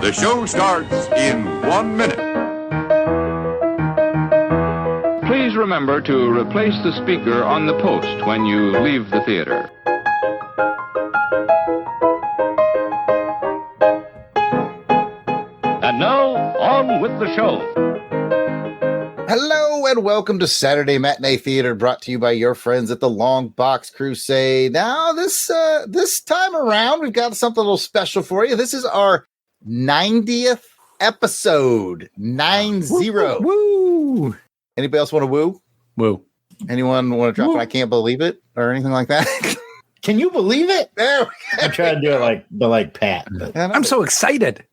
The show starts in 1 minute. Please remember to replace the speaker on the post when you leave the theater. And now, on with the show. Hello and welcome to Saturday Matinee Theatre, brought to you by your friends at the LONGBOX CRUSADE. Now, this time around, we've got something a little special for you. This is our 90th episode. 90. Woo! Anybody else want to woo? Woo. Anyone want to drop it? I can't believe it or anything like that? Can you believe it? There I'm trying to do it like Pat. But. I'm so excited.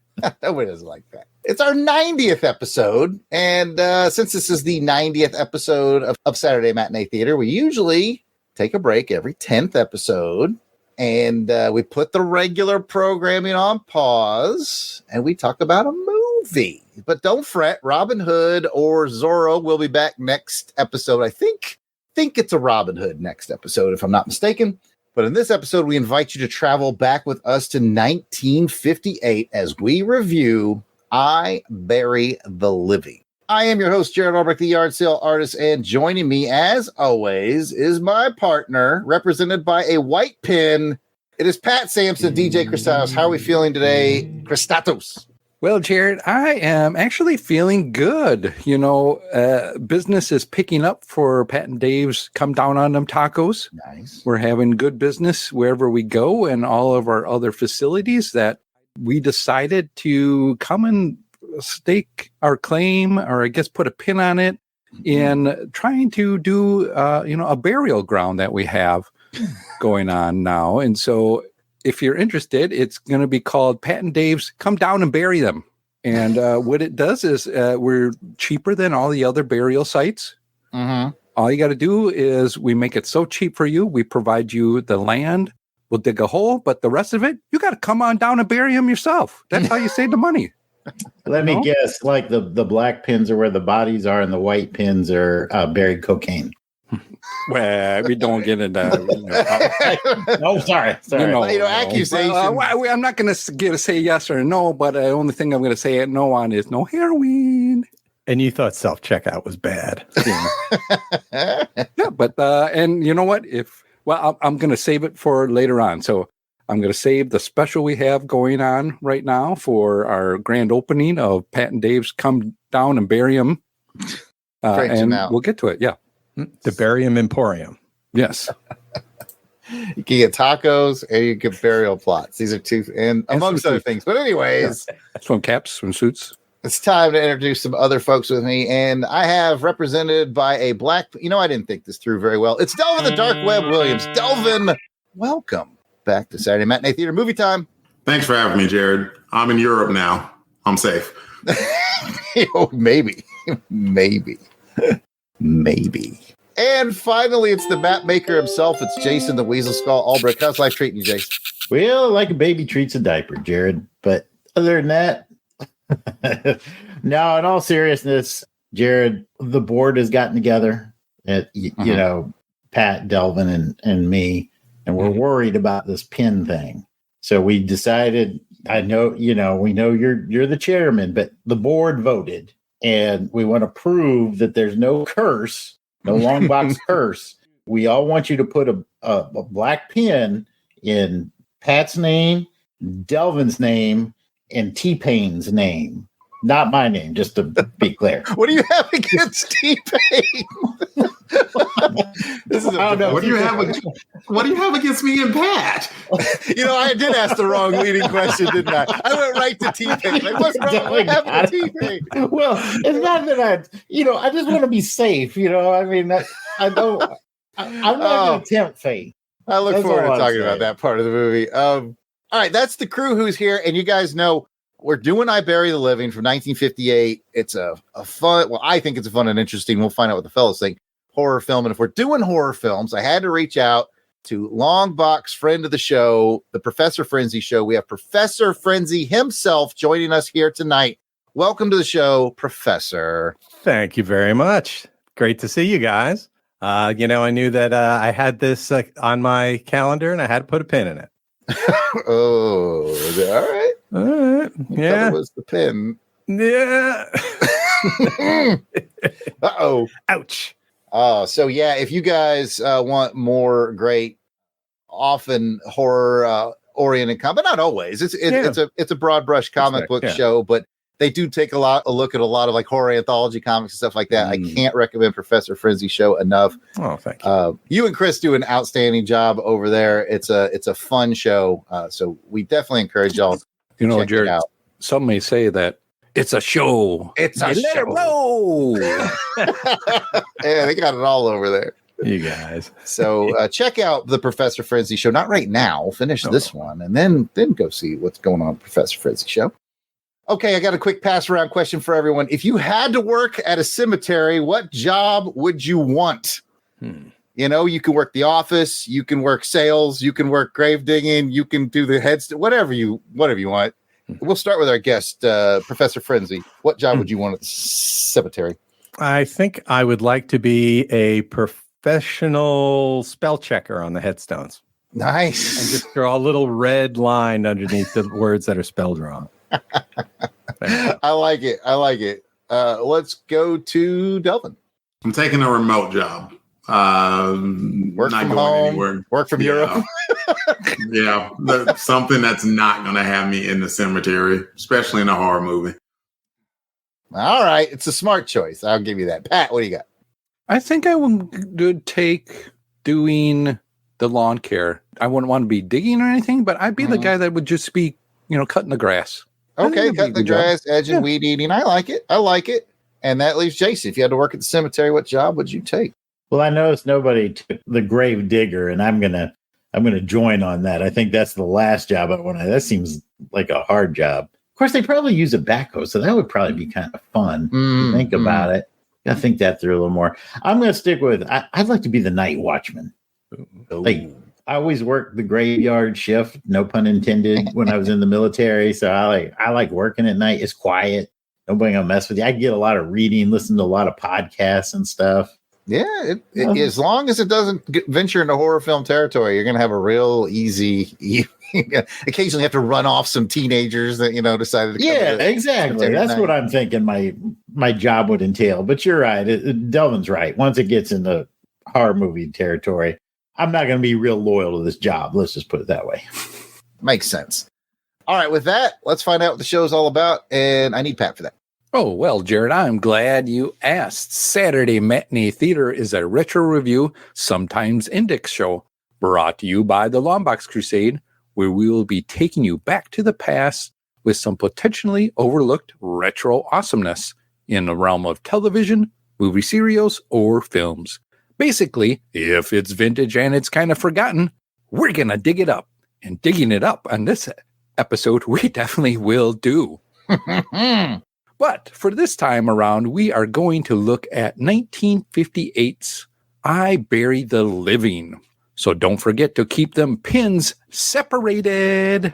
Nobody doesn't like that. It's our 90th episode, and since this is the 90th episode of Saturday Matinee Theatre, we usually take a break every 10th episode, and we put the regular programming on pause, and we talk about a movie. But don't fret, Robin Hood or Zorro will be back next episode. I think it's a Robin Hood next episode, if I'm not mistaken. But in this episode, we invite you to travel back with us to 1958 as we review I Bury the Living. I am your host, Jarrod, the yard sale artist, and joining me, as always, is my partner, represented by a white pin. It is Pat Sampson, DJ Christatos. How are we feeling today, Christatos? Well, Jarrod, I am actually feeling good. You know, business is picking up for Pat and Dave's Come Down on Them Tacos. Nice. We're having good business wherever we go and all of our other facilities that we decided to come and stake our claim, or I guess put a pin on it, in trying to do, a burial ground that we have going on now. And so if you're interested, it's going to be called Pat and Dave's Come Down and Bury Them. And what it does is we're cheaper than all the other burial sites. Mm-hmm. All you got to do is we make it so cheap for you. We provide you the land. We'll dig a hole, but the rest of it, you got to come on down and bury them yourself. That's how you save the money. Let me guess, like the black pins are where the bodies are and the white pins are buried cocaine. Well, we don't get into sorry. Accusations. I'm not going to say yes or no, but the only thing I'm going to say no on is no heroin. And you thought self-checkout was bad. Yeah, but and you know what? I'm going to save it for later on. So I'm going to save the special we have going on right now for our grand opening of Pat and Dave's Come Down and Bury 'Em. And we'll get to it. Yeah. The Barium Emporium. Yes. You can get tacos and you can get burial plots. These are two, and amongst other things. But anyways, swim caps, swim suits. It's time to introduce some other folks with me, and I have represented by a black. I didn't think this through very well. It's Delvin the Dark Web Williams. Delvin, welcome back to Saturday Matinee Theatre Movie Time. Thanks for having me, Jarrod. I'm in Europe now. I'm safe. Maybe. And finally, it's the map maker himself. It's Jason the Weasel Skull Albrecht. How's life treating you, Jason? Well, like a baby treats a diaper, Jarrod. But other than that, no, in all seriousness, Jarrod, the board has gotten together at, Pat, Delvin, and me, and we're worried about this pin thing. So we decided, I know, we know you're the chairman, but the board voted, and we want to prove that there's no curse, no long box curse. We all want you to put a black pin in Pat's name, Delvin's name, and T-Pain's name. Not my name, just to be clear. What do you have against T-Pain? What do you have against me and Pat? I did ask the wrong leading question, didn't I? I went right to T-Pain. Like, what's wrong? What happened to T-Pain? Well, it's not that I just want to be safe. I'm not going to tempt fate. I look forward to talking about that part of the movie. All right, that's the crew who's here, and you guys know we're doing I Bury the Living from 1958. It's a fun, I think it's a fun and interesting, we'll find out what the fellas think, horror film. And if we're doing horror films, I had to reach out to LONGBOX, friend of the show, the Professor Frenzy Show. We have Professor Frenzy himself joining us here tonight. Welcome to the show, Professor. Thank you very much. Great to see you guys. I knew that I had this on my calendar and I had to put a pin in it. Oh, all right. All right. You thought Yeah. it was the pin. Yeah. Uh-oh. Ouch. So yeah, if you guys want more great, often horror oriented comic, but not always. It's a broad brush comic book show, but they do take a look at a lot of like horror anthology comics and stuff like that. I can't recommend Professor Frenzy Show enough. Oh, thank you. You and Chris do an outstanding job over there. It's a fun show. So we definitely encourage y'all to check it out. Some may say that it's a show. It's a Let show. it roll. Yeah, they got it all over there. You guys. So check out the Professor Frenzy Show. Not right now. Finish this one and then go see what's going on with Professor Frenzy Show. Okay, I got a quick pass around question for everyone. If you had to work at a cemetery, what job would you want? You know, you can work the office, you can work sales, you can work grave digging, you can do the heads, whatever you want. We'll start with our guest, Professor Frenzy. What job would you want at the cemetery? I think I would like to be a professional spell checker on the headstones. Nice. And just draw a little red line underneath the words that are spelled wrong. I like it. Let's go to Delvin. I'm taking a remote job. Work not from going home. anywhere. Work from Europe. Yeah, something that's not going to have me in the cemetery, especially in a horror movie. All right, it's a smart choice. I'll give you that. Pat, what do you got? I think I would take doing the lawn care. I wouldn't want to be digging or anything, but I'd be the guy that would just be, cutting the grass. Okay, cutting the grass, edging, weed eating. I like it. And that leaves Jason. If you had to work at the cemetery, what job would you take? Well, I noticed nobody took the grave digger, and I'm gonna join on that. I think that's the last job I want to. That seems like a hard job. Of course, they probably use a backhoe, so that would probably be kind of fun. Think about it. I think that through a little more. I'm going to stick with. I'd like to be the night watchman. Like I always worked the graveyard shift, no pun intended, when I was in the military. So I like working at night. It's quiet. Nobody gonna mess with you. I get a lot of reading, listen to a lot of podcasts and stuff. Yeah, as long as it doesn't venture into horror film territory, you're going to have a real easy. Occasionally, have to run off some teenagers that decided to. Yeah, exactly. That's what I'm thinking. My job would entail. But you're right. Delvin's right. Once it gets into horror movie territory, I'm not going to be real loyal to this job. Let's just put it that way. Makes sense. All right, with that, let's find out what the show is all about, and I need Pat for that. Oh, well, Jarrod, I'm glad you asked. Saturday Matinee Theatre is a retro review, sometimes index show, brought to you by the LONGBOX CRUSADE, where we will be taking you back to the past with some potentially overlooked retro awesomeness in the realm of television, movie serials, or films. Basically, if it's vintage and it's kind of forgotten, we're going to dig it up. And digging it up on this episode, we definitely will do. But for this time around, we are going to look at 1958's I Bury the Living. So don't forget to keep them pins separated.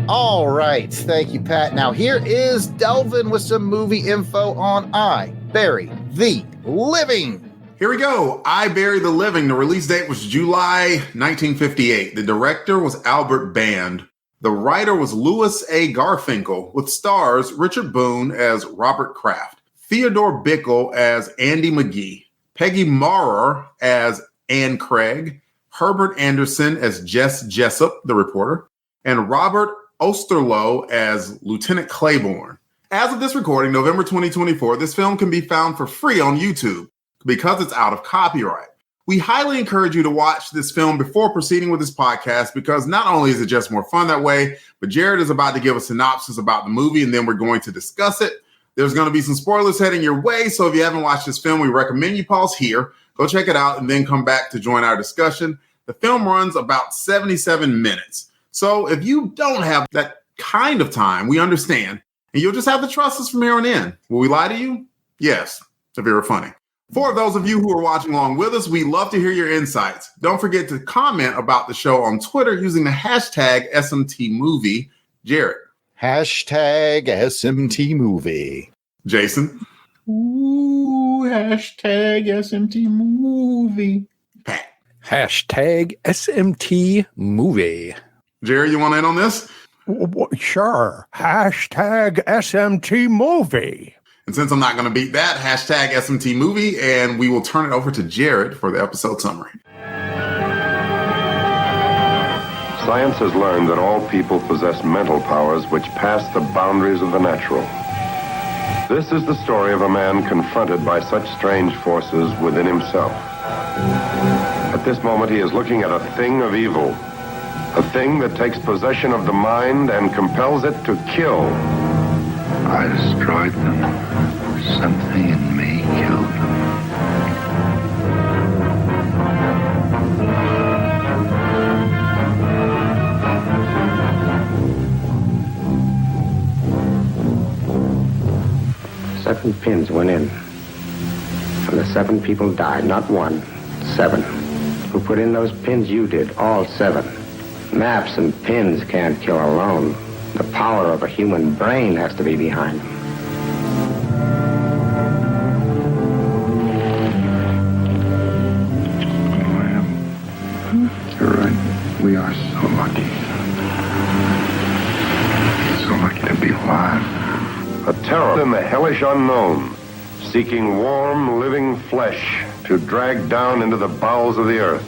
All right. Thank you, Pat. Now, here is Delvin with some movie info on I Bury the Living. Here we go. I Bury the Living. The release date was July 1958. The director was Albert Band. The writer was Louis A. Garfinkel, with stars Richard Boone as Robert Kraft, Theodore Bickle as Andy McGee, Peggy Maurer as Ann Craig, Herbert Anderson as Jess Jessup, the reporter, and Robert Osterloh as Lieutenant Claiborne. As of this recording, November 2024, this film can be found for free on YouTube because it's out of copyright. We highly encourage you to watch this film before proceeding with this podcast because not only is it just more fun that way, but Jarrod is about to give a synopsis about the movie and then we're going to discuss it. There's going to be some spoilers heading your way, so if you haven't watched this film, we recommend you pause here, go check it out, and then come back to join our discussion. The film runs about 77 minutes. So if you don't have that kind of time, we understand, and you'll just have to trust us from here on in. Will we lie to you? Yes, if you're funny. For those of you who are watching along with us, we love to hear your insights. Don't forget to comment about the show on Twitter using the hashtag SMTmovie. Jarrod. Hashtag SMT movie. Jason. Ooh, hashtag SMT movie. Pat. Hashtag SMT movie. Jerry, you want in on this? Sure. Hashtag SMT movie. And since I'm not going to beat that, hashtag SMT movie, and we will turn it over to Jarrod for the episode summary. Science has learned that all people possess mental powers which pass the boundaries of the natural. This is the story of a man confronted by such strange forces within himself. At this moment, he is looking at a thing of evil, a thing that takes possession of the mind and compels it to kill. I destroyed them. Something in me killed them. Seven pins went in. And the 7 people died, not 1, 7. Who put in those pins? You did, all 7. Maps and pins can't kill alone. The power of a human brain has to be behind them. You're right. We are so lucky. So lucky to be alive. A terror in the hellish unknown, seeking warm, living flesh to drag down into the bowels of the earth.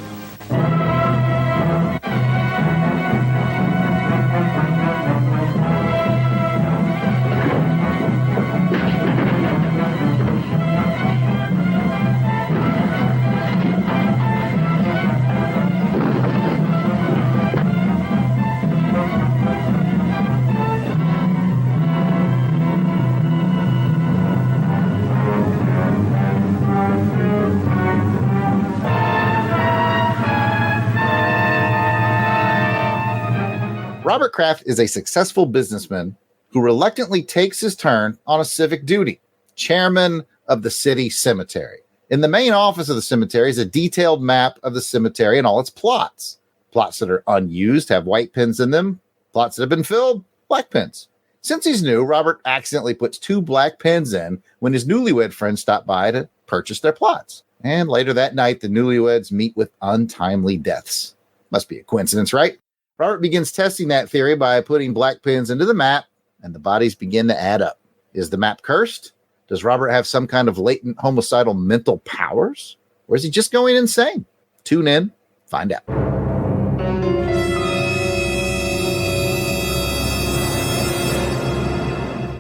Robert Kraft is a successful businessman who reluctantly takes his turn on a civic duty, chairman of the city cemetery. In the main office of the cemetery is a detailed map of the cemetery and all its plots. Plots that are unused have white pins in them. Plots that have been filled, black pins. Since he's new, Robert accidentally puts 2 black pins in when his newlywed friends stop by to purchase their plots. And later that night, the newlyweds meet with untimely deaths. Must be a coincidence, right? Robert begins testing that theory by putting black pins into the map, and the bodies begin to add up. Is the map cursed? Does Robert have some kind of latent homicidal mental powers? Or is he just going insane? Tune in, find out.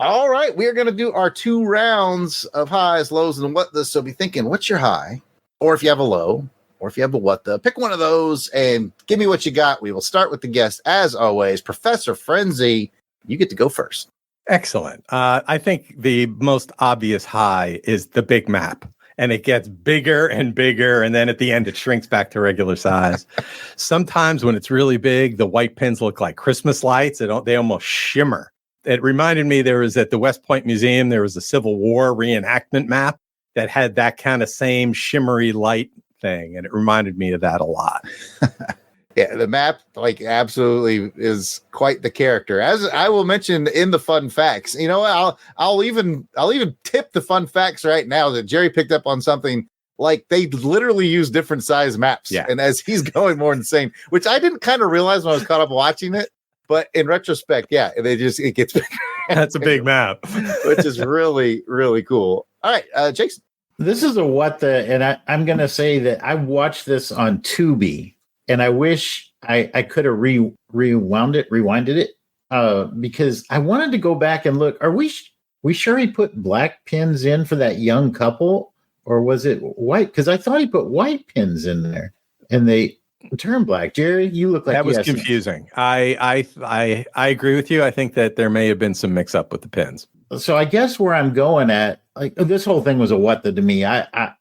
All right, we are going to do our 2 rounds of highs, lows, and what the. So be thinking, what's your high? Or if you have a low, or if you have a what the, pick one of those and give me what you got. We will start with the guest, as always. Professor Frenzy, you get to go first. Excellent. I think the most obvious high is the big map. And it gets bigger and bigger, and then at the end, it shrinks back to regular size. Sometimes when it's really big, the white pins look like Christmas lights. They almost shimmer. It reminded me there was at the West Point Museum, there was a Civil War reenactment map that had that kind of same shimmery light thing, and it reminded me of that a lot. Yeah, the map absolutely is quite the character. As I will mention in the fun facts. You know, I'll even tip the fun facts right now that Jerry picked up on something like they literally use different size maps. Yeah. And as he's going more insane, which I didn't kind of realize when I was caught up watching it, but in retrospect, yeah, it gets bigger. That's a big map, which is really, really cool. All right, Jason. This is a what the, and I'm going to say that I watched this on Tubi, and I wish I could have rewinded it, because I wanted to go back and look. we sure he put black pins in for that young couple, or was it white? Because I thought he put white pins in there, and they turned black. Jerry, you look like that was confusing. I agree with you. I think that there may have been some mix up with the pins. So I guess where I'm going at, like, this whole thing was a what the to me. I'm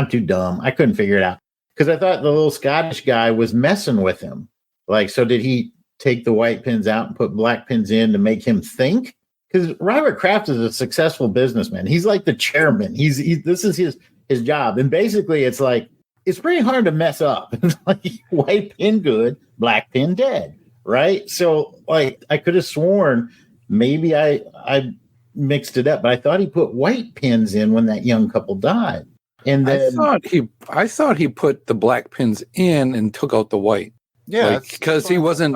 too dumb. I couldn't figure it out because I thought the little Scottish guy was messing with him. Like, so did he take the white pins out and put black pins in to make him think? Because Robert Kraft is a successful businessman. He's like the chairman. This is his job. And basically it's like, it's pretty hard to mess up. Like, white pin good, black pin dead. Right. So like, I could have sworn maybe I mixed it up, but I thought he put white pins in when that young couple died. And then I thought he put the black pins in and took out the white. Yeah, because he wasn't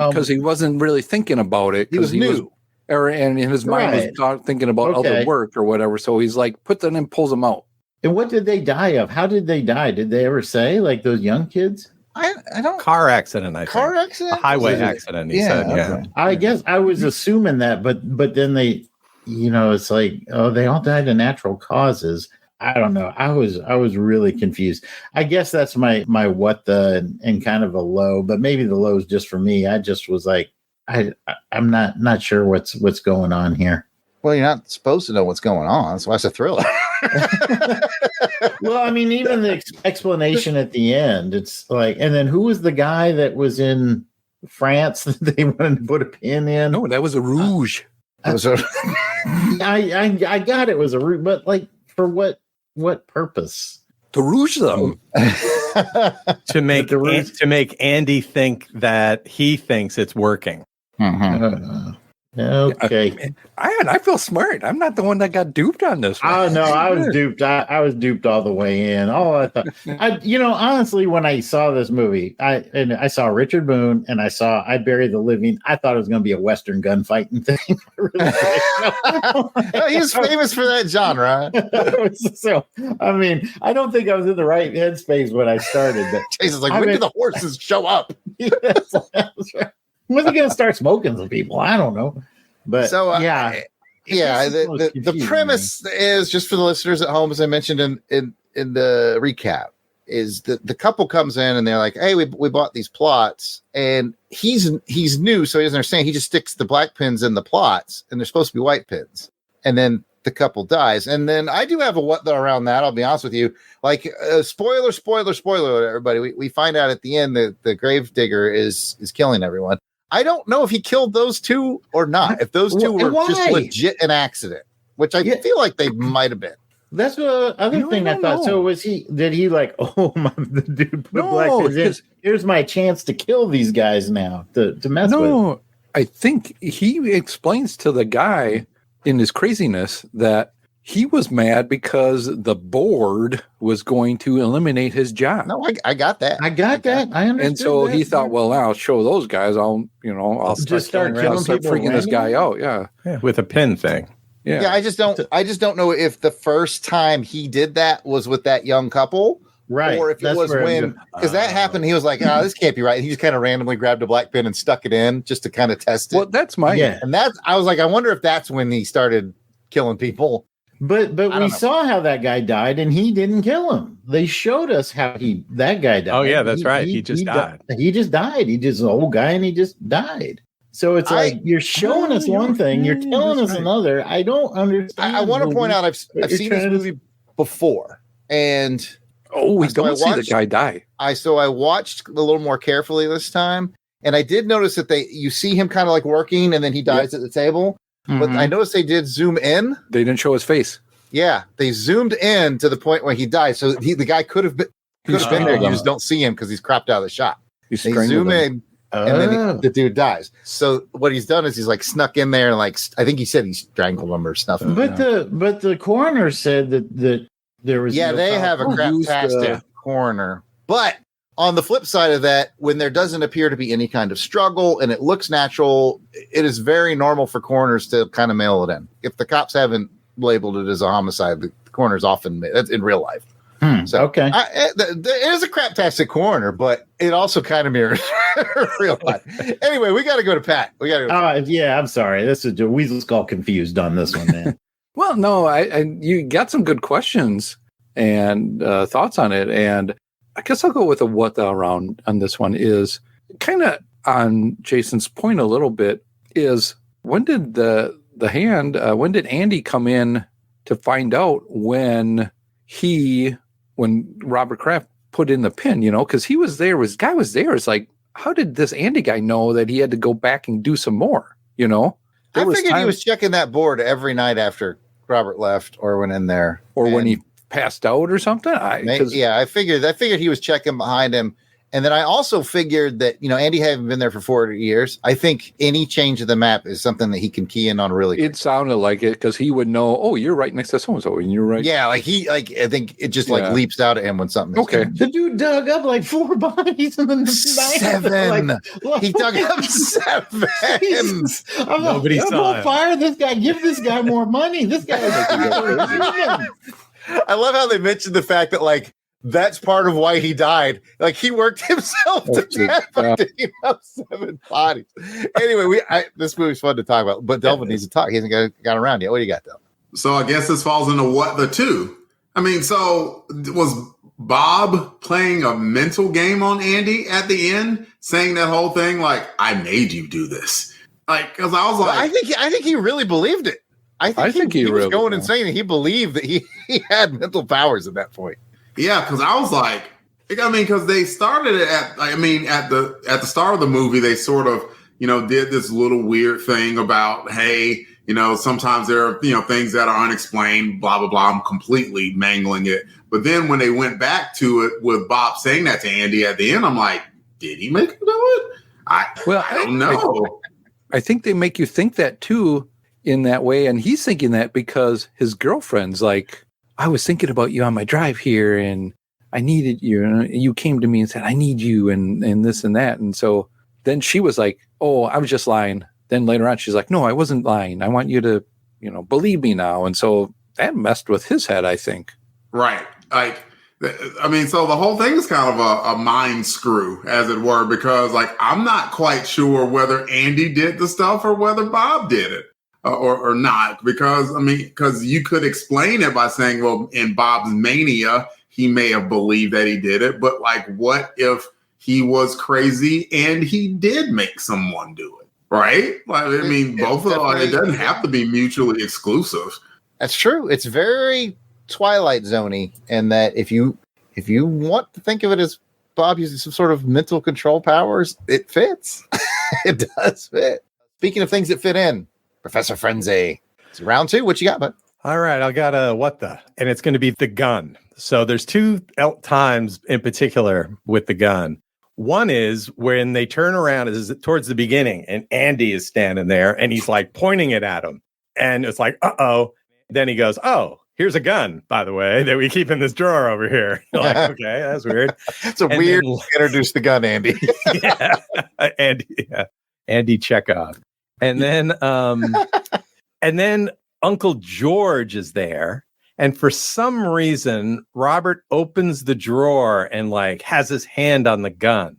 really thinking about it. He was new. And his mind was thinking about other work or whatever. So he's like, put them in, pulls them out. And what did they die of? How did they die? Did they ever say, like, those young kids? I don't. Car accident, I think. Car accident? A highway accident, he said. Yeah. Okay. I guess I was assuming that, but then they, it's like, oh, they all died of natural causes. I don't know. I was really confused. I guess that's my what the and kind of a low, but maybe the low is just for me. I just was like, I'm not sure what's going on here. Well, you're not supposed to know what's going on. That's why it's a thriller. Well, I mean, even the explanation at the end, it's like, and then who was the guy that was in France that they wanted to put a pin in? No, that was a rouge. I got it was a rouge, but like, for what purpose? To rouge them. to make Andy think that he thinks it's working. Mm-hmm. Okay. I feel smart. I'm not the one that got duped on this one. Oh no, I was duped. I was duped all the way in. I thought, honestly, when I saw this movie, I saw Richard Boone and I saw I Bury the Living. I thought it was going to be a Western gunfighting thing. He was famous for that genre. So, I mean, I don't think I was in the right headspace when I started. But Jason's like, when did the horses show up? Yes, that's right. When are they going to start smoking some people? I don't know. But so, the premise is, just for the listeners at home, as I mentioned in the recap, is that the couple comes in and they're like, hey, we bought these plots, and he's new, so he doesn't understand. He just sticks the black pins in the plots, and they're supposed to be white pins. And then the couple dies. And then I do have a what the around that, I'll be honest with you. Like, spoiler, everybody. We find out at the end that the grave digger is killing everyone. I don't know if he killed those two or not. If those two were just legit an accident, which I feel like they might have been. That's the other thing I thought. So did he like, the dude put black pins in? Here's my chance to kill these guys now to mess with. No, I think he explains to the guy in his craziness that he was mad because the board was going to eliminate his job. No, I got that. I understand. And so he thought, well, I'll show those guys. I'll just start killing people, freaking this guy out. Yeah, with a pin thing. Yeah. I just don't know if the first time he did that was with that young couple, right? Or if it was when, because that happened. He was like, this can't be right. He just kind of randomly grabbed a black pin and stuck it in just to kind of test it. Well, that's and I was like, I wonder if that's when he started killing people. But we saw how that guy died, and he didn't kill him. They showed us how that guy died. Oh yeah, that's right. He just died. He just died. He just an old guy, and he just died. So it's like you're showing us one thing, you're telling us another. I don't understand. I want to point out I've seen this movie before, and we don't see the guy die. I watched a little more carefully this time, and I did notice that you see him kind of like working, and then he dies at the table. But I noticed they did zoom in. They didn't show his face. Yeah, they zoomed in to the point where he died. So the guy could have been there. You just don't see him because he's cropped out of the shot. They zoom in, and then the dude dies. So what he's done is he's like snuck in there and like I think he said he strangled him or stuff. But the coroner said that there was they have a craptastic coroner. But on the flip side of that, when there doesn't appear to be any kind of struggle and it looks natural, it is very normal for coroners to kind of mail it in. If the cops haven't labeled it as a homicide, the coroner's often that's in real life. So okay. It is a craptastic corner, but it also kind of mirrors real life. Anyway, we got to go to Pat. We got to go. Yeah, I'm sorry. This is Weasel Skull confused on this one, man. Well, no, you got some good questions and thoughts on it, and I guess I'll go with a what the around on this one is kind of on Jason's point a little bit is when did when did Andy come in to find out when Robert Kraft put in the pin, because he was there, guy was there. It's like, how did this Andy guy know that he had to go back and do some more, I figured he was checking that board every night after Robert left or went in there. Or when he passed out or something. I figured he was checking behind him. And then I also figured that, Andy hadn't been there for 40 years. I think any change of the map is something that he can key in on really quick. It sounded like it because he would know, oh, you're right next to so-and-so and you're right. Yeah, I think it just leaps out at him when something. Okay. The dude dug up like 4 bodies in the night. 7. He dug up 7. Nobody saw him. Fire this guy. Give this guy more money. This guy is I love how they mentioned the fact that that's part of why he died. He worked himself to death by digging up 7 bodies. Anyway, this movie's fun to talk about, but Delvin needs to talk. He hasn't got around yet. What do you got, Delvin? So I guess this falls into what the two. I mean, so was Bob playing a mental game on Andy at the end, saying that whole thing I made you do this? Because I was I think he really believed it. I think he was going insane, and he believed that he had mental powers at that point. Yeah, because I was because they started it at the start of the movie, they sort of, did this little weird thing about, hey, sometimes there are, things that are unexplained, blah, blah, blah. I'm completely mangling it. But then when they went back to it with Bob saying that to Andy at the end, I'm like, did he make him do it? I don't know. I think they make you think that too in that way. And he's thinking that because his girlfriend's like, I was thinking about you on my drive here and I needed you. And you came to me and said, I need you and this and that. And so then she was like, oh, I was just lying. Then later on, she's like, no, I wasn't lying. I want you to, believe me now. And so that messed with his head, I think. Right. So the whole thing is kind of a mind screw, as it were, because I'm not quite sure whether Andy did the stuff or whether Bob did it. Or not, because you could explain it by saying, well, in Bob's mania, he may have believed that he did it. But what if he was crazy and he did make someone do it? Right? Both of them, it doesn't have to be mutually exclusive. That's true. It's very Twilight Zone-y, and that if you want to think of it as Bob using some sort of mental control powers, it fits. It does fit. Speaking of things that fit in, Professor Frenzy. It's round 2. What you got, bud? All right, I got a what the, and it's going to be the gun. So there's 2 times in particular with the gun. One is when they turn around is towards the beginning and Andy is standing there and he's pointing it at him. And it's uh-oh. Then he goes, oh, here's a gun, by the way, that we keep in this drawer over here. Okay, that's weird. It's weird to introduce the gun, Andy. Yeah, Andy Chekhov. And then Uncle George is there. And for some reason, Robert opens the drawer and has his hand on the gun.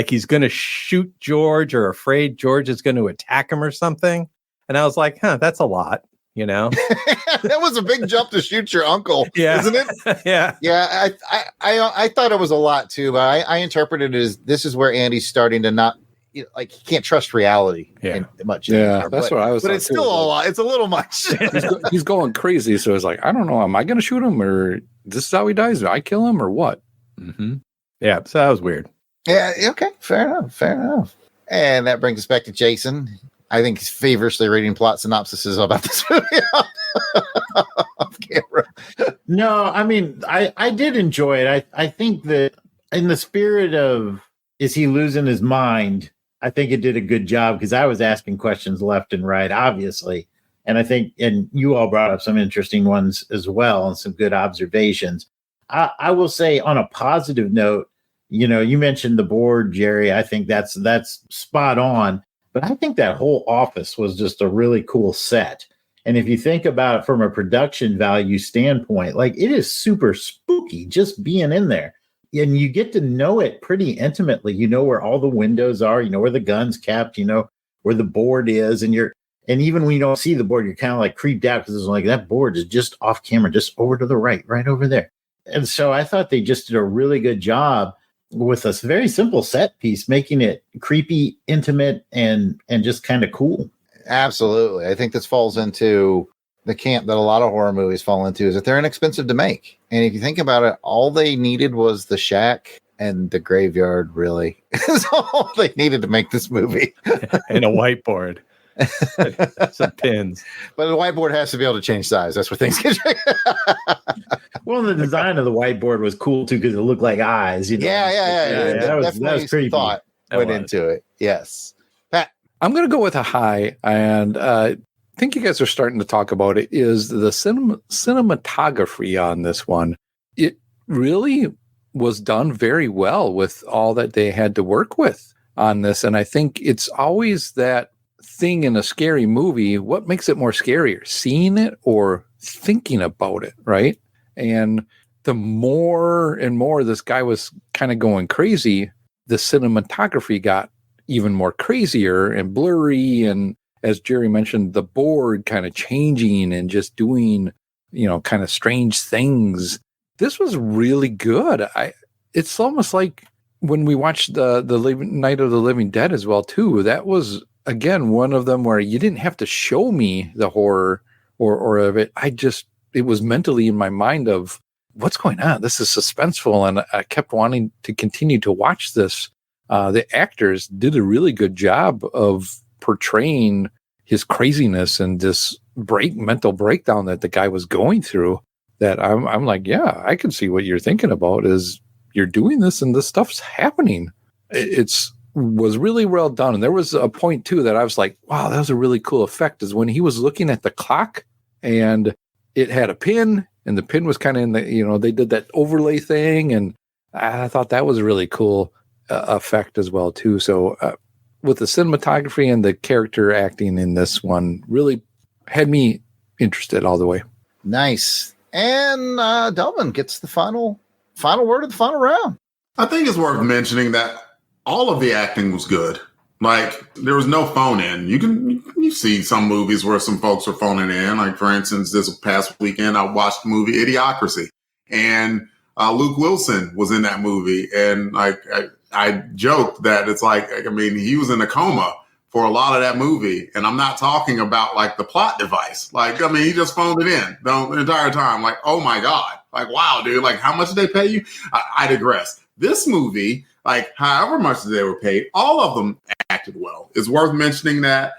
He's going to shoot George or afraid George is going to attack him or something. And I was like, that's a lot, That was a big jump to shoot your uncle, isn't it? Yeah. Yeah, I thought it was a lot too, but I interpreted it as this is where Andy's starting to not, he can't trust reality much. Yeah, that's what I was. But it's still a lot. It's a little much. He's going crazy. So it's I don't know. Am I going to shoot him or this is how he dies? Do I kill him or what? Mm-hmm. Yeah. So that was weird. Yeah. Okay. Fair enough. And that brings us back to Jason. I think he's feverishly reading plot synopsises about this movie off camera. No, I did enjoy it. I think that in the spirit of, is he losing his mind? I think it did a good job because I was asking questions left and right, obviously. And I think, and you all brought up some interesting ones as well and some good observations. I will say on a positive note, you mentioned the board, Jerry. I think that's spot on. But I think that whole office was just a really cool set. And if you think about it from a production value standpoint, like it is super spooky just being in there. And you get to know it pretty intimately. You know where all the windows are, you know where the gun's kept, you know where the board is, and even when you don't see the board, you're kind of like creeped out because it's like that board is just off camera, just over to the right over there. And so I thought they just did a really good job with a very simple set piece, making it creepy, intimate, and just kind of cool. Absolutely. I think this falls into the camp that a lot of horror movies fall into, is that they're inexpensive to make. And if you think about it, all they needed was the shack and the graveyard, really. That's all they needed to make this movie. And a whiteboard. Some pins. But the whiteboard has to be able to change size. That's where things get Well, the design of the whiteboard was cool too because it looked like eyes. You know? Yeah. That was pretty thought went into it. Yes. Pat. I'm going to go with a high, and I think you guys are starting to talk about it, is the cinematography on this one. It really was done very well with all that they had to work with on this. And I think it's always that thing in a scary movie. What makes it more scarier, seeing it or thinking about it, right? And the more and more this guy was kind of going crazy, the cinematography got even more crazier and blurry. And as Jerry mentioned, the board kind of changing and just doing, kind of strange things. This was really good. It's almost like when we watched the Night of the Living Dead as well, too. That was, again, one of them where you didn't have to show me the horror or of it. It was mentally in my mind of what's going on. This is suspenseful. And I kept wanting to continue to watch this. The actors did a really good job of portraying his craziness and this mental breakdown that the guy was going through, that I'm like, yeah, I can see what you're thinking about is you're doing this and this stuff's happening. It's was really well done. And there was a point too that I was like, wow, that was a really cool effect, is when he was looking at the clock and it had a pin and the pin was kind of in the, they did that overlay thing. And I thought that was a really cool effect as well too. So with the cinematography and the character acting in this one really had me interested all the way. Nice. And Delvin gets the final word of the final round. I think it's worth mentioning that all of the acting was good. Like, there was no phone in. You see some movies where some folks are phoning in. Like, for instance, this past weekend, I watched the movie Idiocracy, and Luke Wilson was in that movie. And like, I joked that it's like, he was in a coma for a lot of that movie. And I'm not talking about like the plot device. Like, he just phoned it in the entire time. Like, oh my God. Like, wow, dude, like how much did they pay you? I digress. This movie, like however much they were paid, all of them acted well. It's worth mentioning that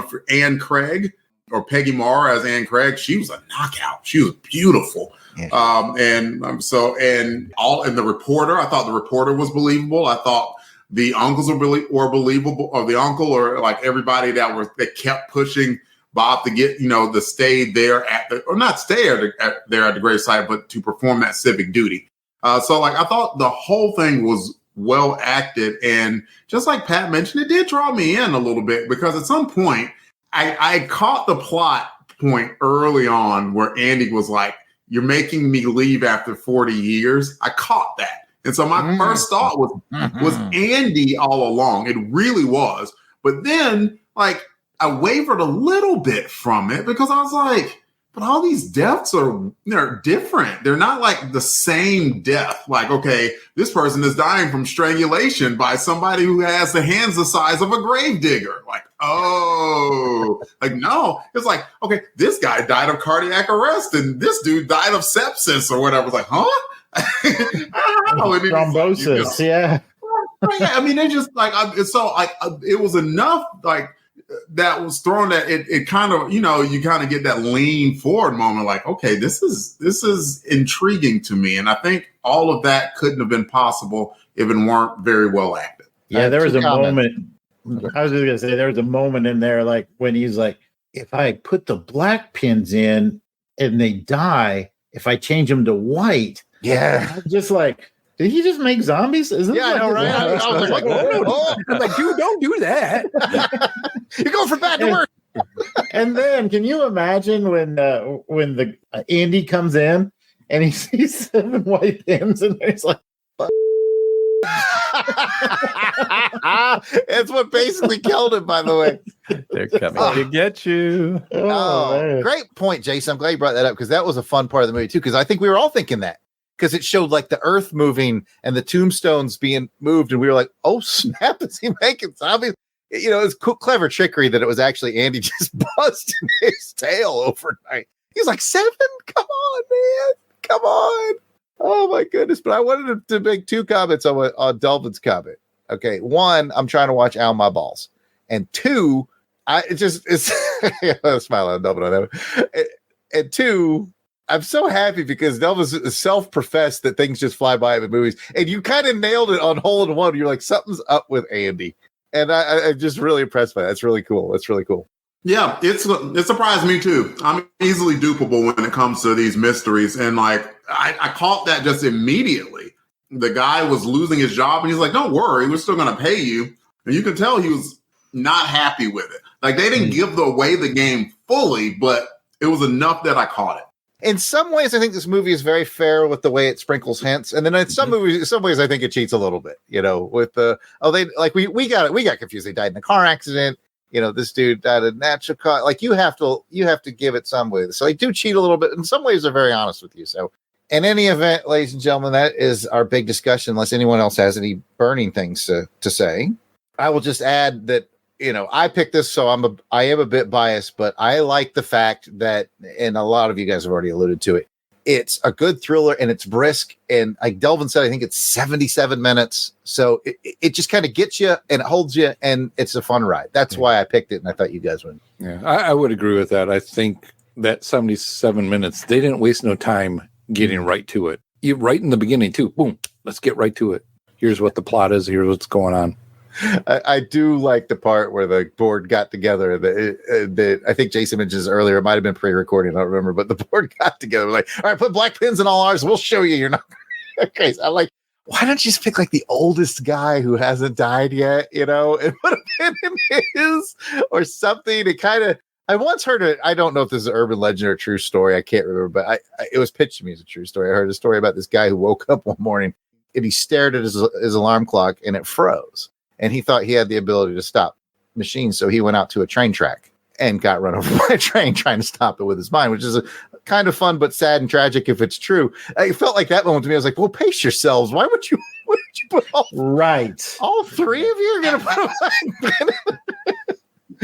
for Anne Craig, or Peggy Moore as Anne Craig, she was a knockout. She was beautiful. Yeah. And the reporter, I thought the reporter was believable. I thought the uncles were believable, or the uncle, or like everybody that kept pushing Bob to get, to stay there at the gravesite, but to perform that civic duty. So like, I thought the whole thing was well acted. And just like Pat mentioned, it did draw me in a little bit, because at some point I caught the plot point early on where Andy was like, you're making me leave after 40 years. I caught that. And so my first thought was Andy all along. It really was. But then like I wavered a little bit from it, because I was like, but all these deaths they're different. They're not like the same death. Like, okay, this person is dying from strangulation by somebody who has the hands the size of a gravedigger. Like, oh, like, no. It's like, okay, this guy died of cardiac arrest and this dude died of sepsis or whatever. It's like, huh? I don't know. Thrombosis, yeah. Yeah, they just like, it was enough, like, that was thrown that it kind of, you kind of get that lean forward moment, like, okay, this is intriguing to me. And I think all of that couldn't have been possible if it weren't very well acted. Yeah, there was a moment. I was just gonna say, there was a moment in there, like when he's like, if I put the black pins in and they die, if I change them to white, yeah, I'm just like, did he just make zombies? Isn't I know, right? I was like, I'm like, dude, don't do that. You're going from bad to worse. And then, can you imagine when the Andy comes in and he sees 7 white pins and he's like, It's what basically killed him, by the way. They're coming to get you. Oh, great point, Jason. I'm glad you brought that up because that was a fun part of the movie too. Because I think we were all thinking that because it showed like the earth moving and the tombstones being moved, and we were like, "Oh snap! Is he making zombies?" You know, it's clever trickery that it was actually Andy just busting his tail overnight. He's like, 7? Come on, man! Come on! Oh my goodness! But I wanted to make 2 comments on Delvin's comment. Okay, 1, I'm trying to watch Ow My Balls, and 2, it's I'm smiling on Delvin on that one. And 2, I'm so happy because Delvin's self-professed that things just fly by him in movies, and you kind of nailed it on Hole in One. You're like, something's up with Andy, and I'm just really impressed by that. That's really cool. That's really cool. Yeah, it surprised me too. I'm easily dupable when it comes to these mysteries, and like I caught that just immediately. The guy was losing his job, and he's like, "Don't worry, we're still going to pay you." And you could tell he was not happy with it. Like they didn't give away the game fully, but it was enough that I caught it. In some ways, I think this movie is very fair with the way it sprinkles hints, and then in some ways, I think it cheats a little bit. You know, with the we got confused. They died in a car accident. You know, this dude died of natural cause. Like you have to give it some way. So I do cheat a little bit. In some ways, they're very honest with you. So in any event, ladies and gentlemen, that is our big discussion. Unless anyone else has any burning things to say, I will just add that, you know, I picked this, so I am a bit biased, but I like the fact that, and a lot of you guys have already alluded to it, it's a good thriller and it's brisk. And like Delvin said, I think it's 77 minutes. So it just kind of gets you and it holds you and it's a fun ride. That's why I picked it. And I thought you guys would. Yeah, I would agree with that. I think that 77 minutes, they didn't waste no time getting right to it. Right in the beginning too. Boom. Let's get right to it. Here's what the plot is. Here's what's going on. I do like the part where the board got together. I think Jason mentioned earlier. It might have been pre-recording. I don't remember, but the board got together. Like, all right, put black pins in all ours. We'll show you. You're not okay. So I'm like, why don't you just pick like the oldest guy who hasn't died yet? You know, and put a pin in his or something. It kind of. I once heard it. I don't know if this is an urban legend or a true story. I can't remember, but it was pitched to me as a true story. I heard a story about this guy who woke up one morning and he stared at his alarm clock and it froze. And he thought he had the ability to stop machines. So he went out to a train track and got run over by a train trying to stop it with his mind, which is a kind of fun, but sad and tragic if it's true. It felt like that moment to me. I was like, well, pace yourselves. Why would you put all 3 of you are going to put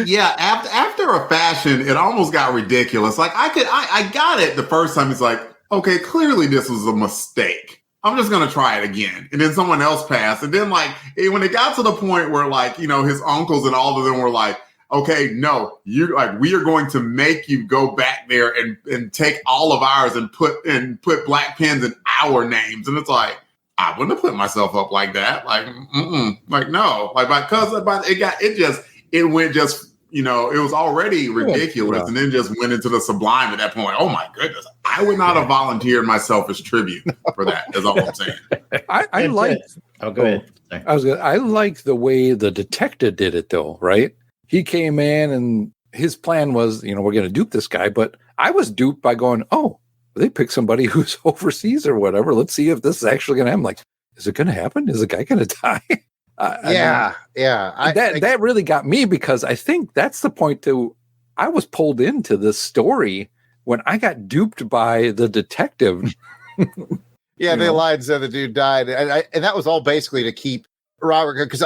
Yeah, after a fashion, it almost got ridiculous. Like I got it the first time. It's like, okay, clearly this was a mistake. I'm just going to try it again. And then someone else passed. And then like, when it got to the point where like, you know, his uncles and all of them were like, okay, no, we are going to make you go back there and take all of ours and put black pins in our names. And it's like, I wouldn't have put myself up like that. Like, like, no, like, because it went just, you know, it was already ridiculous and then just went into the sublime at that point. Oh my goodness. I would not have volunteered myself as tribute for that, is all I'm saying. I like. Oh, go ahead. I like the way the detective did it though, right? He came in and his plan was, you know, we're going to dupe this guy, but I was duped by going, oh, they picked somebody who's overseas or whatever. Let's see if this is actually going to happen. Like, is it going to happen? Is the guy going to die? Yeah. That really got me because I think that's the point I was pulled into this story when I got duped by the detective. Yeah, they lied, said the dude died. And that was all basically to keep Robert, because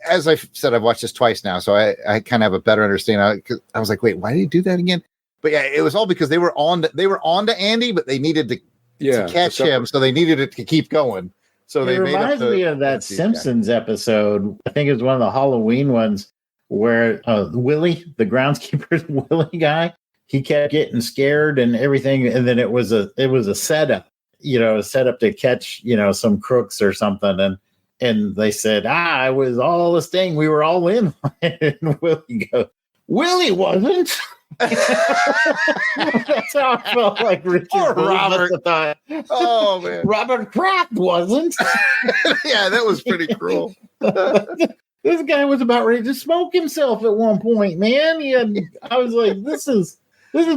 as I said, I've watched this twice now, so I kind of have a better understanding. I was like, wait, why did he do that again? But yeah, it was all because they were on to Andy, but they needed to catch him, so they needed it to keep going. So it reminds me of that Simpsons episode. I think it was one of the Halloween ones where Willie, the groundskeeper Willie guy, he kept getting scared and everything, and then it was a setup, you know, a setup to catch, you know, some crooks or something, and they said, it was all this thing, we were all in on it. And Willie goes, Willie wasn't. That's how I felt like Richard. Poor Robert. Thought, oh man, Robert Kraft wasn't. Yeah, that was pretty cruel. This guy was about ready to smoke himself at one point, man. I was like, this is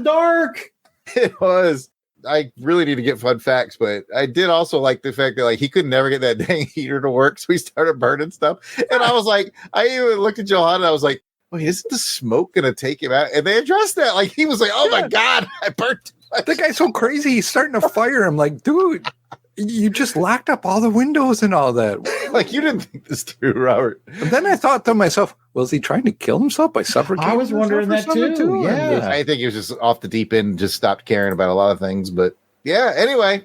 dark. It was. I really need to get fun facts, but I did also like the fact that like he could never get that dang heater to work, so he started burning stuff. And I was like, I even looked at Johanna, I was like, wait, isn't the smoke gonna take him out? And they addressed that. Like he was like, oh my God, I burnt. The guy's so crazy. He's starting to fire. I'm like, dude, you just locked up all the windows and all that. Like you didn't think this through, Robert. And then I thought to myself, was he trying to kill himself by suffocating? I was wondering that too. Yeah. I think he was just off the deep end, just stopped caring about a lot of things. But yeah, anyway,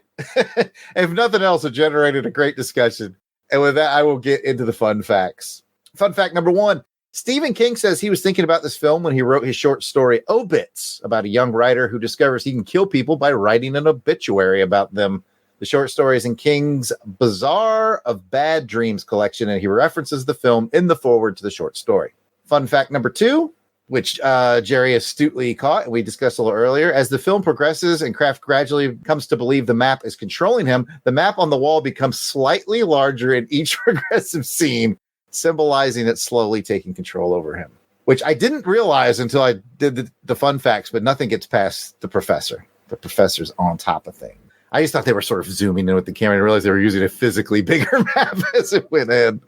if nothing else, it generated a great discussion. And with that, I will get into the fun facts. Fun fact number 1. Stephen King says he was thinking about this film when he wrote his short story Obits, about a young writer who discovers he can kill people by writing an obituary about them. The short story is in King's Bazaar of Bad Dreams collection, and he references the film in the foreword to the short story. Fun fact number 2, which Jerry astutely caught, and we discussed a little earlier. As the film progresses and Kraft gradually comes to believe the map is controlling him, the map on the wall becomes slightly larger in each progressive scene, symbolizing it slowly taking control over him, which I didn't realize until I did the fun facts, but nothing gets past the professor. The professor's on top of things. I just thought they were sort of zooming in with the camera and realized they were using a physically bigger map as it went in.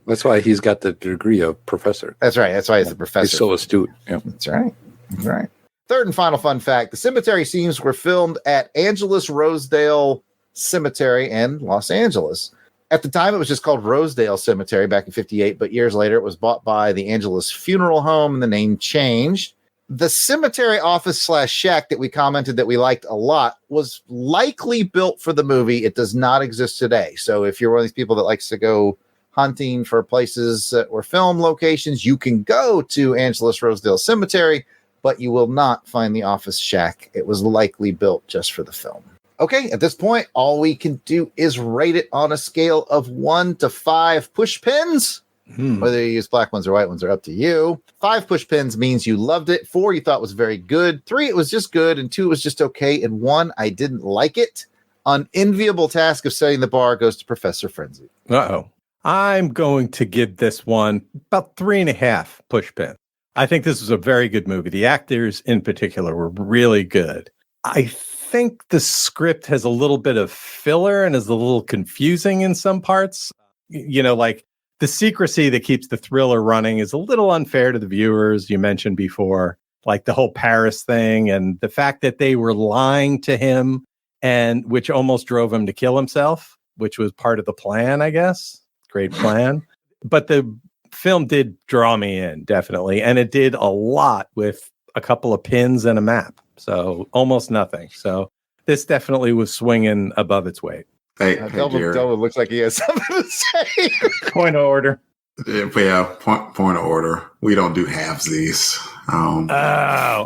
That's why he's got the degree of professor. That's right. That's why he's the professor. He's so astute. Yeah. That's right. That's right. Third and final fun fact. The cemetery scenes were filmed at Angelus Rosedale Cemetery in Los Angeles. At the time, it was just called Rosedale Cemetery back in 1958, but years later, it was bought by the Angelus Funeral Home and the name changed. The cemetery office / shack that we commented that we liked a lot was likely built for the movie. It does not exist today. So if you're one of these people that likes to go hunting for places or film locations, you can go to Angelus Rosedale Cemetery, but you will not find the office shack. It was likely built just for the film. Okay, at this point, all we can do is rate it on a scale of 1 to 5 push pins. Whether you use black ones or white ones are up to you. 5 push pins means you loved it. 4 you thought was very good. 3 it was just good. And 2 it was just okay. And 1 I didn't like it. Unenviable task of setting the bar goes to Professor Frenzy. Uh-oh. I'm going to give this one about 3.5 push pins. I think this was a very good movie. The actors in particular were really good. I think the script has a little bit of filler and is a little confusing in some parts. You know, like the secrecy that keeps the thriller running is a little unfair to the viewers. You mentioned before, like the whole Paris thing and the fact that they were lying to him, and which almost drove him to kill himself, which was part of the plan, I guess. Great plan. But the film did draw me in, definitely. And it did a lot with a couple of pins and a map. So almost nothing. So this definitely was swinging above its weight. Hey, Delvin looks like he has something to say. Point of order. Yeah, point of order. We don't do halvesies. All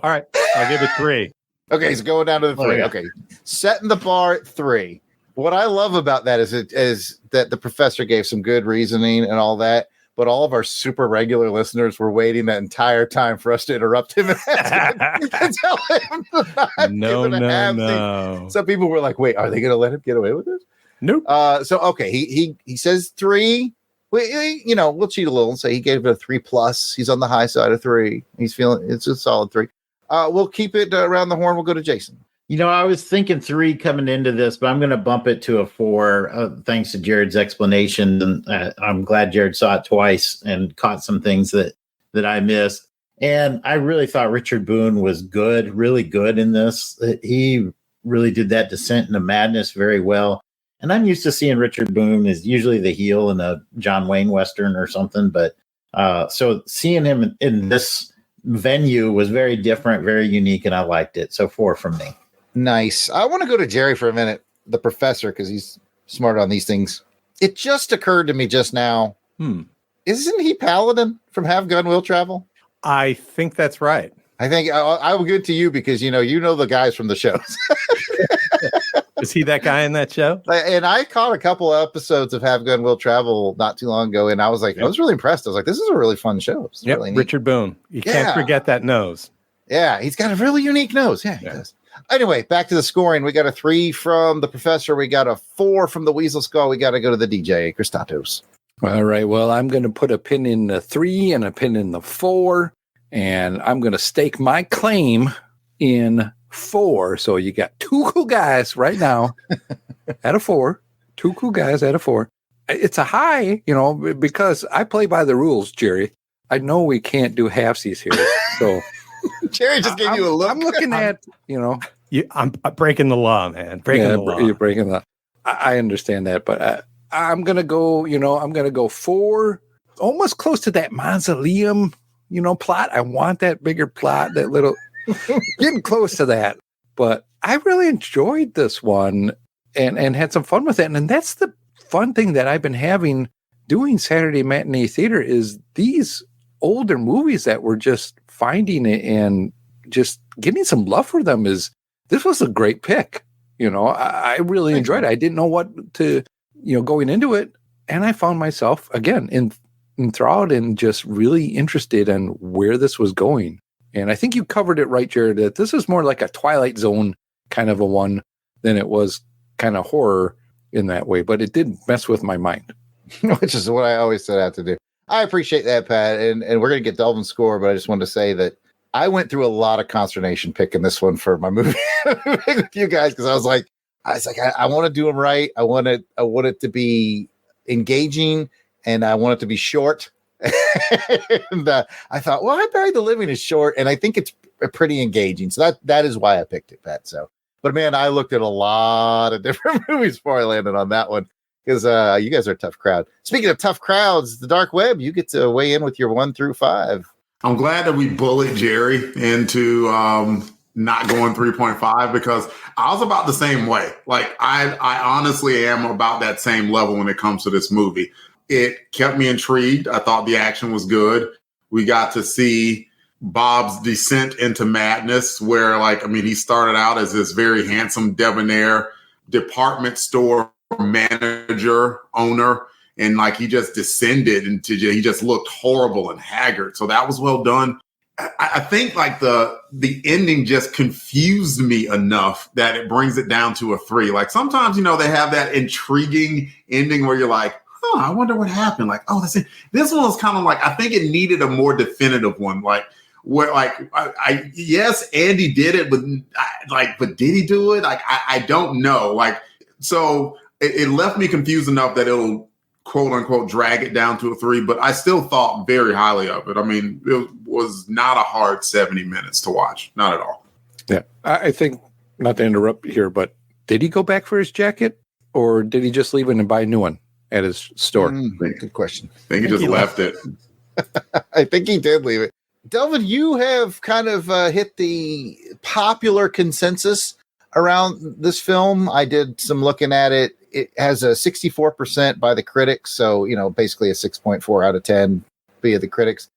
right. I'll give it 3. Okay, so going down to the 3. Okay, setting the bar at 3. What I love about that is that the professor gave some good reasoning and all that, but all of our super regular listeners were waiting that entire time for us to interrupt him and tell him No. Some people were like, wait, are they going to let him get away with this? Nope. So, okay, he says 3. We'll cheat a little and say he gave it a 3+. He's on the high side of 3. He's feeling it's a solid 3. We'll keep it around the horn. We'll go to Jason. I was thinking 3 coming into this, but I'm going to bump it to a 4 thanks to Jarrod's explanation. And I'm glad Jarrod saw it twice and caught some things that I missed. And I really thought Richard Boone was good, really good in this. He really did that descent into madness very well. And I'm used to seeing Richard Boone as usually the heel in a John Wayne Western or something. But so seeing him in this venue was very different, very unique, and I liked it. So 4 from me. Nice. I want to go to Jerry for a minute, the professor, because he's smart on these things. It just occurred to me just now. Isn't he Paladin from Have Gun Will Travel? I think that's right. I think I will give it to you because you know the guys from the shows. Is he that guy in that show? And I caught a couple of episodes of Have Gun Will Travel not too long ago, and I was like, I was really impressed. I was like, this is a really fun show. Yep, really Richard Boone. You can't forget that nose. Yeah, he's got a really unique nose. Yeah, he does. Anyway, back to the scoring. We got a 3 from the professor. We got a 4 from the Weasel Skull. We got to go to the DJ, Christatos. All right. Well, I'm going to put a pin in the 3 and a pin in the 4, and I'm going to stake my claim in 4. So you got 2 cool guys right now at a 4. 2 cool guys at a 4. It's a high, because I play by the rules, Jerry. I know we can't do halfsies here. So Jerry just gave you a look. I'm looking at, I'm breaking the law, man. Breaking the law. You're breaking the. I understand that, but I'm gonna go. I'm gonna go 4, almost close to that mausoleum, plot. I want that bigger plot, that little, getting close to that. But I really enjoyed this one and had some fun with it. And that's the fun thing that I've been having doing Saturday Matinee Theater is these older movies that we're just finding it and just getting some love for them. This was a great pick. I really enjoyed it. I didn't know what to, going into it. And I found myself again enthralled and just really interested in where this was going. And I think you covered it right, Jarrod, that this is more like a Twilight Zone kind of a one than it was kind of horror in that way. But it did mess with my mind. Which is what I always set out to do. I appreciate that, Pat. And we're going to get Delvin's score, but I just wanted to say that I went through a lot of consternation picking this one for my movie with you guys because I was like, I want to do them right. I want it to be engaging, and I want it to be short. And I thought, well, I Buried the Living is short, and I think it's pretty engaging. So that is why I picked it, Pat. So, but man, I looked at a lot of different movies before I landed on that one because you guys are a tough crowd. Speaking of tough crowds, the dark web, you get to weigh in with your 1 through 5. I'm glad that we bullied Jerry into not going 3.5 because I was about the same way. Like I honestly am about that same level when it comes to this movie. It kept me intrigued. I thought the action was good. We got to see Bob's descent into madness where he started out as this very handsome, debonair department store manager, owner. And he just descended into, he just looked horrible and haggard. So that was well done. I think the ending just confused me enough that it brings it down to a 3. Like sometimes, they have that intriguing ending where you're like, oh, I wonder what happened. Like, oh, that's it. This one was kind of I think it needed a more definitive one. Yes, Andy did it, but did he do it? I don't know. So it left me confused enough that it'll quote unquote drag it down to a 3, but I still thought very highly of it. I mean, it was not a hard 70 minutes to watch. Not at all. Yeah. I think, not to interrupt here, but did he go back for his jacket or did he just leave it and buy a new one at his store? Good question. I think he just left it. I think he did leave it. Delvin, you have kind of hit the popular consensus around this film. I did some looking at it. It has a 64% by the critics. So, basically a 6.4 out of 10 via the critics.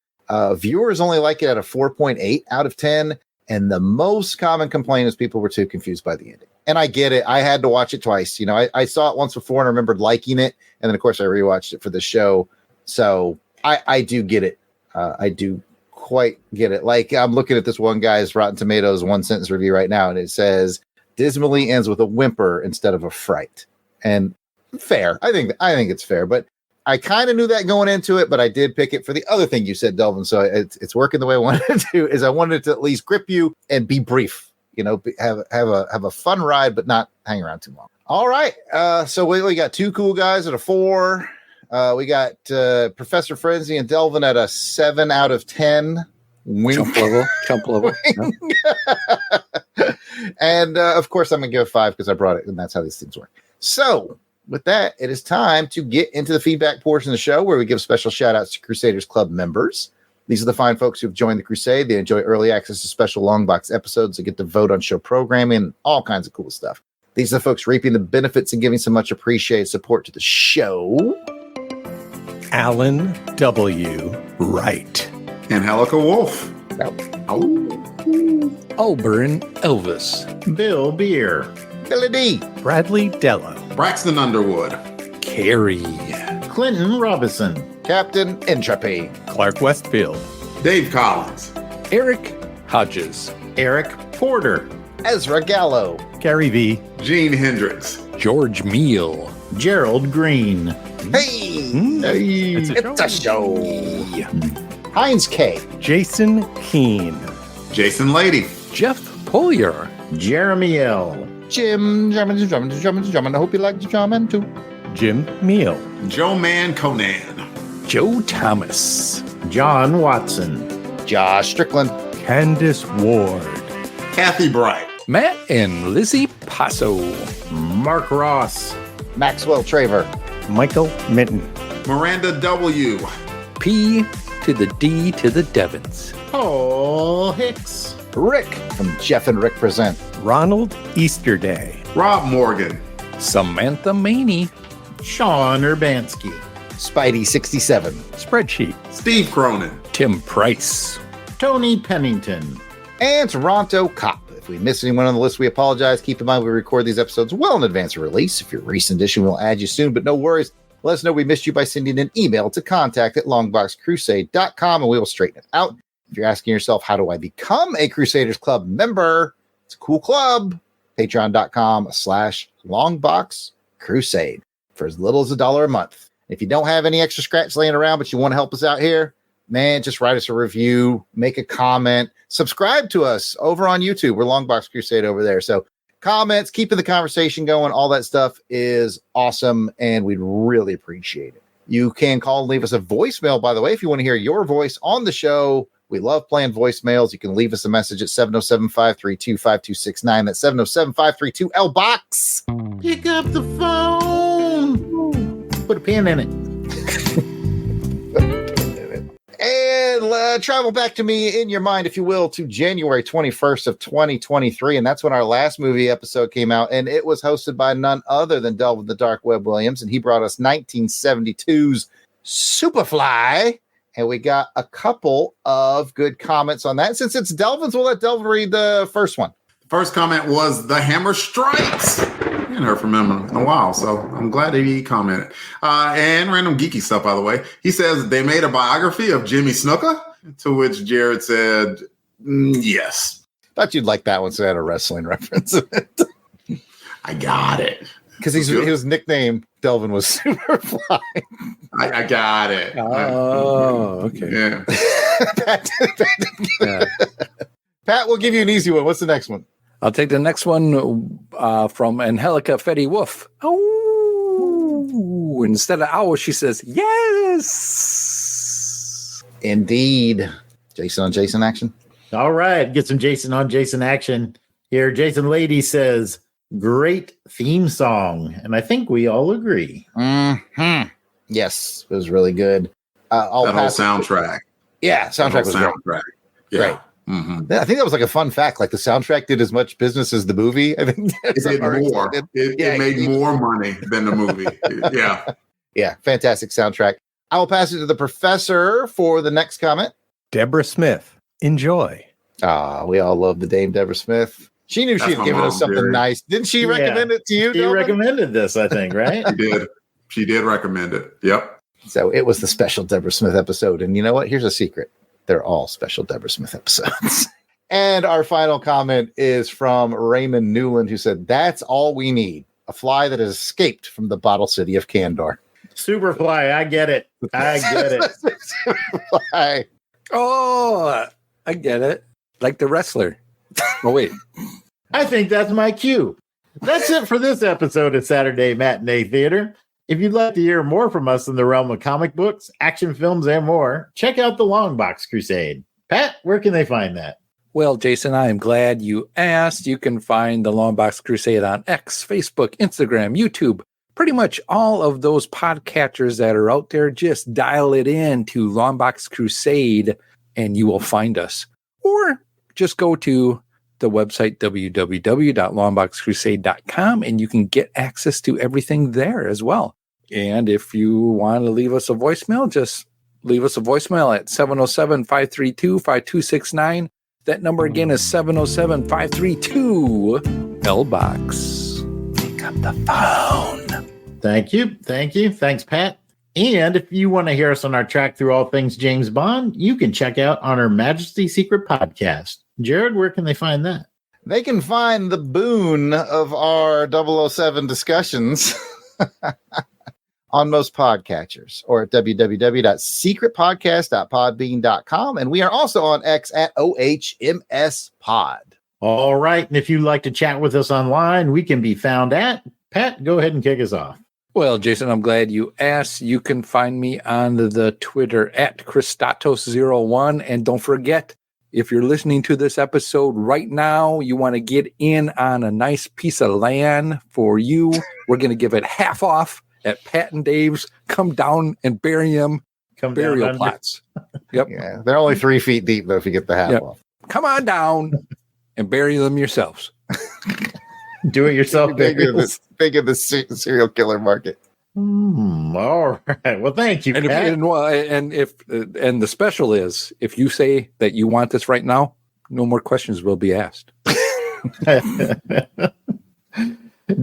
Viewers only like it at a 4.8 out of 10. And the most common complaint is people were too confused by the ending. And I get it. I had to watch it twice. I saw it once before and I remembered liking it. And then, of course, I rewatched it for the show. So I do get it. I do quite get it. I'm looking at this one guy's Rotten Tomatoes 1-sentence review right now, and it says, dismally ends with a whimper instead of a fright. And fair. I think it's fair, but I kind of knew that going into it, but I did pick it for the other thing you said, Delvin. So it's working the way I wanted it to, is I wanted it to at least grip you and be brief, have a fun ride, but not hang around too long. All right. So we got 2 cool guys at a 4. We got Professor Frenzy and Delvin at a 7 out of 10. Wink. Jump level. And of course, I'm going to give a 5 because I brought it, and that's how these things work. So with that, it is time to get into the feedback portion of the show where we give special shout outs to Crusaders Club members. These are the fine folks who've joined the Crusade. They enjoy early access to special long box episodes. They get to vote on show programming and all kinds of cool stuff. These are the folks reaping the benefits and giving some much appreciated support to the show. Alan W. Wright. Angelica Wolf. Auburn Elvis. Bill Beer. Billy D. Bradley Dello. Braxton Underwood. Carrie. Clinton Robinson. Captain Entropy. Clark Westfield. Dave Collins. Eric Hodges. Eric Porter. Ezra Gallo. Gary V. Gene Hendricks. George Meal. Gerald Green. Hey, It's a show. Heinz K. Jason Keene. Jason Lady. Jeff Polier. Jeremy L. Jim Drummond. I hope you like the Drummond too. Jim Meal. Joe Man Conan. Joe Thomas. John Watson. Josh Strickland. Candace Ward. Kathy Bright. Matt and Lizzie Passo. Mark Ross. Maxwell Traver. Michael Minton. Miranda W. P to the D to the Devons. Paul Hicks. Rick from Jeff and Rick Present. Ronald Easterday. Rob Morgan. Samantha Maney. Sean Urbanski. Spidey 67. Spreadsheet. Steve Cronin. Tim Price. Tony Pennington. And Toronto Cop. If we miss anyone on the list, we apologize. Keep in mind, we record these episodes well in advance of release. If you're a recent edition, we'll add you soon, but no worries. Let us know we missed you by sending an email to contact@longboxcrusade.com and we will straighten it out. If you're asking yourself, how do I become a Crusaders Club member? It's a cool club. Patreon.com/longboxcrusade for as little as $1 a month. If you don't have any extra scratch laying around, but you want to help us out here, man, just write us a review, make a comment, subscribe to us over on YouTube. We're Longbox Crusade over there. So comments, keeping the conversation going, all that stuff is awesome, and we'd really appreciate it. You can call and leave us a voicemail, by the way, if you want to hear your voice on the show. We love playing voicemails. You can leave us a message at 707-532-5269. That's 707-532-LBOX. Pick up the phone. Put a pin in it. And travel back to me in your mind, if you will, to January 21st of 2023. And that's when our last movie episode came out. And it was hosted by none other than Delvin the Dark Web Williams. And he brought us 1972's Superfly. And we got a couple of good comments on that. Since it's Delvin's, we'll let Delvin read the first one. First comment was The Hammer Strikes. I haven't heard from him in a while, so I'm glad that he commented. And random geeky stuff, by the way. He says they made a biography of Jimmy Snuka, to which Jarrod said, yes. Thought you'd like that one, so I had a wrestling reference in it. I got it. Because his nickname, Delvin, was Superfly. I got it. Oh, okay. Yeah. Pat, we'll give you an easy one. What's the next one? I'll take the next one from Angelica Fetty Wolf. Oh, instead of owl, she says, yes. Indeed. Jason on Jason action. All right. Get some Jason on Jason action. Here, Jason Lady says, great theme song. And I think we all agree. Mm-hmm. Yes, it was really good. That whole soundtrack. Soundtrack was great. Yeah. Great. Mm-hmm. I think that was like a fun fact. Like the soundtrack did as much business as the movie. I think it did more. It made more money than the movie. Yeah. Yeah. Fantastic soundtrack. I will pass it to the professor for the next comment. Deborah Smith. Enjoy. We all love the Dame Deborah Smith. She knew she'd given us something nice. Didn't she recommend it to you? She recommended this, I think, right? She did recommend it. Yep. So it was the special Deborah Smith episode. And you know what? Here's a secret. They're all special Deborah Smith episodes. And our final comment is from Raymond Newland, who said, that's all we need. A fly that has escaped from the bottle city of Kandor. Superfly. I get it. Superfly. Oh, I get it. Like the wrestler. Oh, wait. I think that's my cue. That's it for this episode of Saturday Matinee Theater. If you'd like to hear more from us in the realm of comic books, action films, and more, check out the Longbox Crusade. Pat, where can they find that? Well, Jason, I am glad you asked. You can find the Longbox Crusade on X, Facebook, Instagram, YouTube, pretty much all of those podcatchers that are out there. Just dial it in to Longbox Crusade and you will find us. Or just go to the website www.longboxcrusade.com and you can get access to everything there as well. And if you want to leave us a voicemail, just leave us a voicemail at 707-532-5269. That number again is 707-532-LBOX. Pick up the phone. Thank you. Thanks, Pat. And if you want to hear us on our track through all things James Bond, you can check out On Her Majesty's Secret podcast. Jarrod, where can they find that? They can find the boon of our 007 discussions on most podcatchers or at www.secretpodcast.podbean.com. And we are also on X at OHMSPod. All right. And if you'd like to chat with us online, we can be found at Pat. Go ahead and kick us off. Well, Jason, I'm glad you asked. You can find me on the Twitter at Christatos01. And don't forget, if you're listening to this episode right now, you want to get in on a nice piece of land for you. We're going to give it half off at Pat and Dave's. Come down and bury them. Burial plots. Yep. Yeah, they're only 3 feet deep, though, if you get the half off. Come on down and bury them yourselves. Do it yourself. Big in the serial killer market. All right. Well, thank you, And Pat. and the special is, if you say that you want this right now, no more questions will be asked.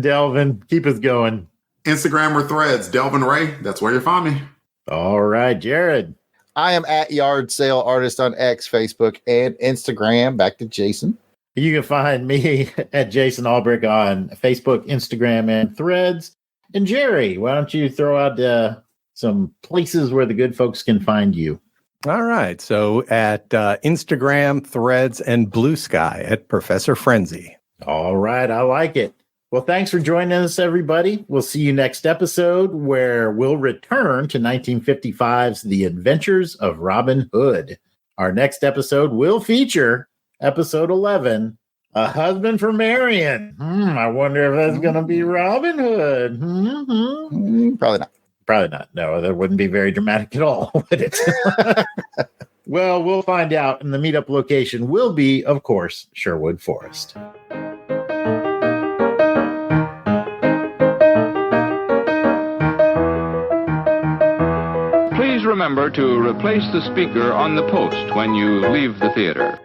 Delvin, keep us going. Instagram or Threads, Delvin Ray. That's where you find me. All right, Jarrod. I am at Yard Sale Artist on X, Facebook, and Instagram. Back to Jason. You can find me at Jason Albrecht on Facebook, Instagram, and Threads. And Jerry, why don't you throw out some places where the good folks can find you? All right. So at Instagram, Threads, and Blue Sky at Professor Frenzy. All right. I like it. Well, thanks for joining us, everybody. We'll see you next episode where we'll return to 1955's The Adventures of Robin Hood. Our next episode will feature episode 11, A Husband for Marion. I wonder if that's going to be Robin Hood. Probably not. Probably not. No, that wouldn't be very dramatic at all, would it? Well, we'll find out. And the meetup location will be, of course, Sherwood Forest. Please remember to replace the speaker on the post when you leave the theater.